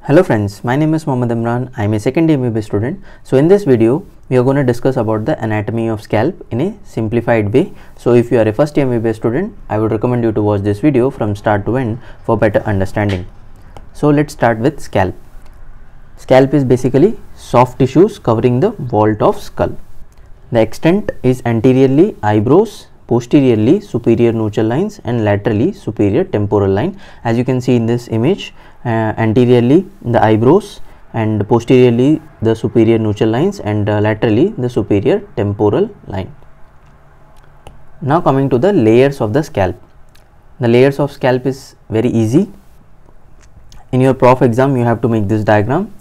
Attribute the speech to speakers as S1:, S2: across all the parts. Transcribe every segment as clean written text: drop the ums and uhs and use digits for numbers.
S1: Hello friends, my name is Mohammad Imran. I am a second year MBBS student. So in this video, we are going to discuss about the anatomy of scalp in a simplified way. So if you are a first year MBBS student, I would recommend you to watch this video from start to end for better understanding. So let's start with scalp. Scalp is basically soft tissues covering the vault of skull. The extent is anteriorly eyebrows, posteriorly superior nuchal lines and laterally superior temporal line. As you can see in this image, anteriorly the eyebrows and posteriorly the superior nuchal lines and laterally the superior temporal line. Now coming to the layers of the scalp. The layers of scalp is very easy. In your prof exam you have to make this diagram,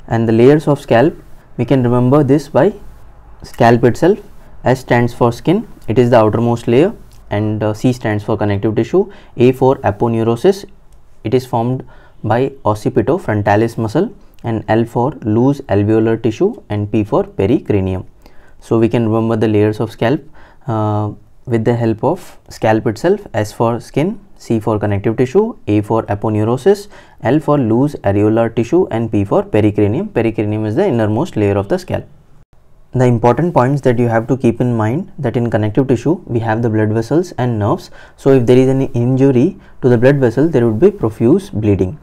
S1: and the layers of scalp we can remember this by scalp itself. S stands for skin, it is the outermost layer, and C stands for connective tissue. A for aponeurosis, it is formed by occipitofrontalis muscle, and L for loose alveolar tissue, and P for pericranium. So we can remember the layers of scalp with the help of scalp itself. S for skin, C for connective tissue, A for aponeurosis, L for loose areolar tissue, and P for pericranium. Pericranium is the innermost layer of the scalp. The important points that you have to keep in mind that in connective tissue we have the blood vessels and nerves. So if there is any injury to the blood vessel, there would be profuse bleeding.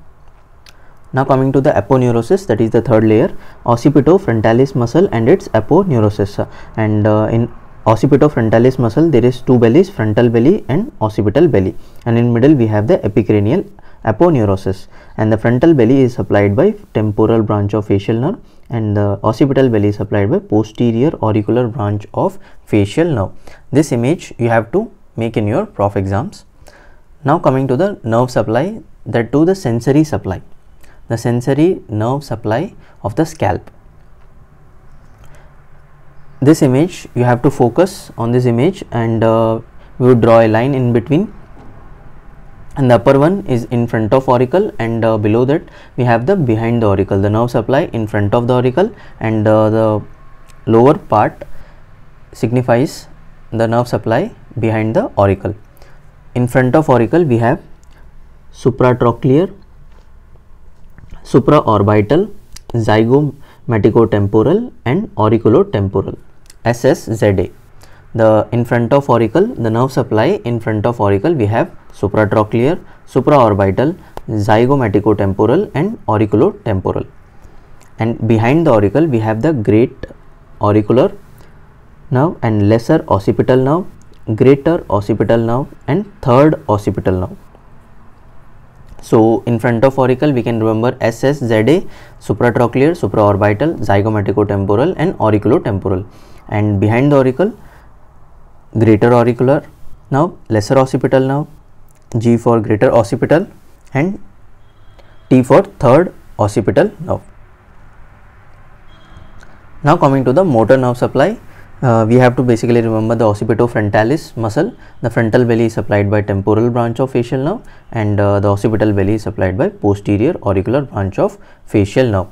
S1: Now coming to the aponeurosis, that is the third layer, occipitofrontalis muscle and its aponeurosis. And in occipitofrontalis muscle there is two bellies, frontal belly and occipital belly, and in middle we have the epicranial aponeurosis, and the frontal belly is supplied by temporal branch of facial nerve, and the occipital belly is supplied by posterior auricular branch of facial nerve. This image you have to make in your prof exams. Now coming to the nerve supply, that to the sensory supply, the sensory nerve supply of the scalp. This image you have to focus on this image, and we would draw a line in between, and the upper one is in front of auricle, and below that we have the behind the auricle, the nerve supply in front of the auricle, and the lower part signifies the nerve supply behind the auricle. In front of auricle we have supratrochlear, supraorbital, zygomaticotemporal and auriculotemporal, SSZA. The in front of auricle, the nerve supply in front of auricle we have supratrochlear, supraorbital, zygomaticotemporal and auriculotemporal, and behind the auricle we have the great auricular nerve and lesser occipital nerve, greater occipital nerve and third occipital nerve. So in front of auricle we can remember SSZA, supratrochlear, supraorbital, zygomaticotemporal and auriculotemporal, and behind the auricle greater auricular nerve, lesser occipital nerve, G for greater occipital and T for third occipital nerve. Now coming to the motor nerve supply, we have to basically remember the occipitofrontalis muscle. The frontal belly is supplied by temporal branch of facial nerve, and the occipital belly is supplied by posterior auricular branch of facial nerve.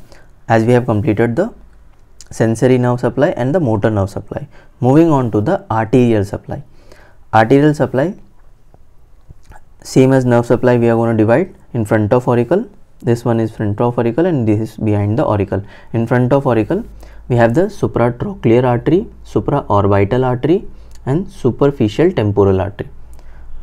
S1: As we have completed the sensory nerve supply and the motor nerve supply, moving on to the arterial supply. Arterial supply, same as nerve supply, we are going to divide in front of auricle. This one is front of auricle and this is behind the auricle. In front of auricle we have the supratrochlear artery, supraorbital artery and superficial temporal artery.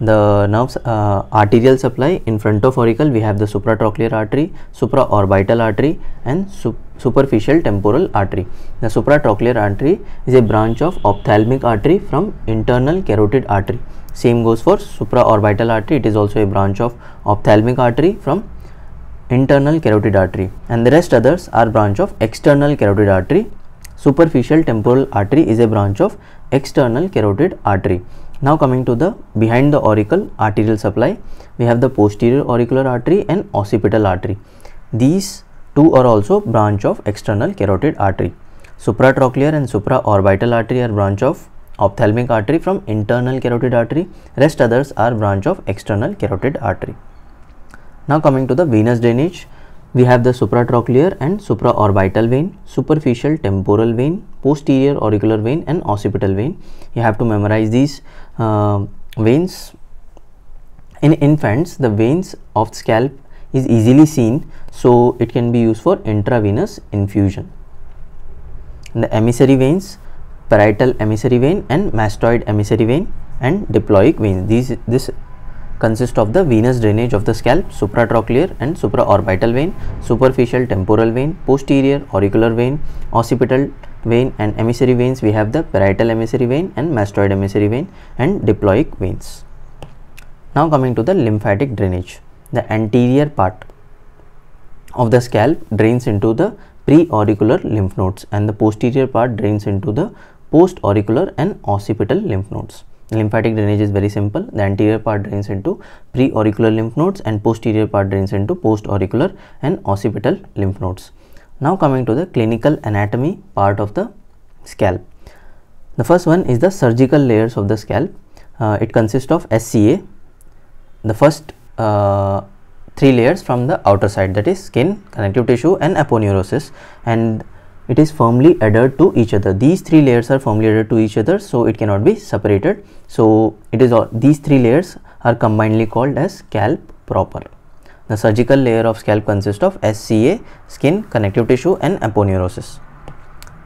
S1: The nerves arterial supply in front of auricle we have the supratrochlear artery, supraorbital artery and superficial temporal artery. The supratrochlear artery is a branch of ophthalmic artery from internal carotid artery. Same goes for supraorbital artery, it is also a branch of ophthalmic artery from internal carotid artery, and the rest others are branch of external carotid artery. Superficial temporal artery is a branch of external carotid artery. Now coming to the behind the auricle arterial supply, we have the posterior auricular artery and occipital artery. These two are also branch of external carotid artery. Supratrochlear and supraorbital artery are branch of ophthalmic artery from internal carotid artery. Rest others are branch of external carotid artery. Now coming to the venous drainage, we have the supratrochlear and supraorbital vein, superficial temporal vein, posterior auricular vein and occipital vein. You have to memorize these veins. In infants, the veins of scalp is easily seen, so it can be used for intravenous infusion. The emissary veins, parietal emissary vein and mastoid emissary vein and diploic veins. This consist of the venous drainage of the scalp, supratrochlear and supraorbital vein, superficial temporal vein, posterior auricular vein, occipital vein, and emissary veins. We have the parietal emissary vein and mastoid emissary vein and diploic veins. Now coming to the lymphatic drainage. The anterior part of the scalp drains into the pre-auricular lymph nodes and the posterior part drains into the post-auricular and occipital lymph nodes. Lymphatic drainage is very simple. The anterior part drains into pre-auricular lymph nodes and posterior part drains into post-auricular and occipital lymph nodes. Now coming to the clinical anatomy part of the scalp. The first one is the surgical layers of the scalp. It consists of SCA, the first 3 layers from the outer side, that is skin, connective tissue and aponeurosis, and it is firmly adhered to each other. These 3 layers are firmly adhered to each other, so it cannot be separated. So it is all, these 3 layers are combinedly called as scalp proper. The surgical layer of scalp consists of SCA, skin, connective tissue and aponeurosis.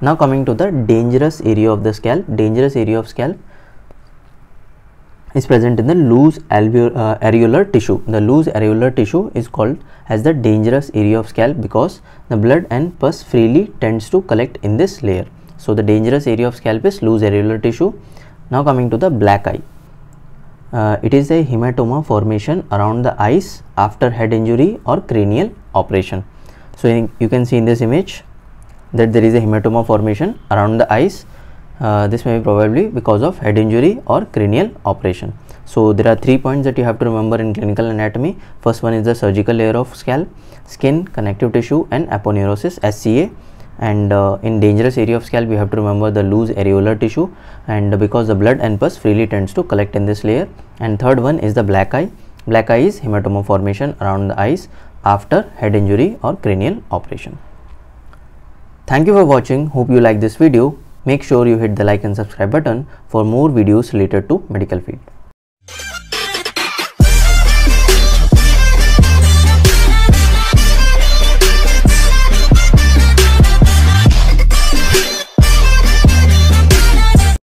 S1: Now coming to the dangerous area of the scalp. Dangerous area of scalp is present in the loose areolar tissue. The loose areolar tissue is called as the dangerous area of scalp because the blood and pus freely tends to collect in this layer. So the dangerous area of scalp is loose areolar tissue. Now coming to the black eye. It is a hematoma formation around the eyes after head injury or cranial operation. So you can see in this image that there is a hematoma formation around the eyes. This may be probably because of head injury or cranial operation. So there are 3 points that you have to remember in clinical anatomy. First one is the surgical layer of scalp, skin, connective tissue and aponeurosis, SCA. And in dangerous area of scalp you have to remember the loose areolar tissue, and because the blood and pus freely tends to collect in this layer. And third one is the black eye. Black eye is hematoma formation around the eyes after head injury or cranial operation. Thank you for watching. Hope you like this video. Make sure you hit the like and subscribe button for more videos related to medical field.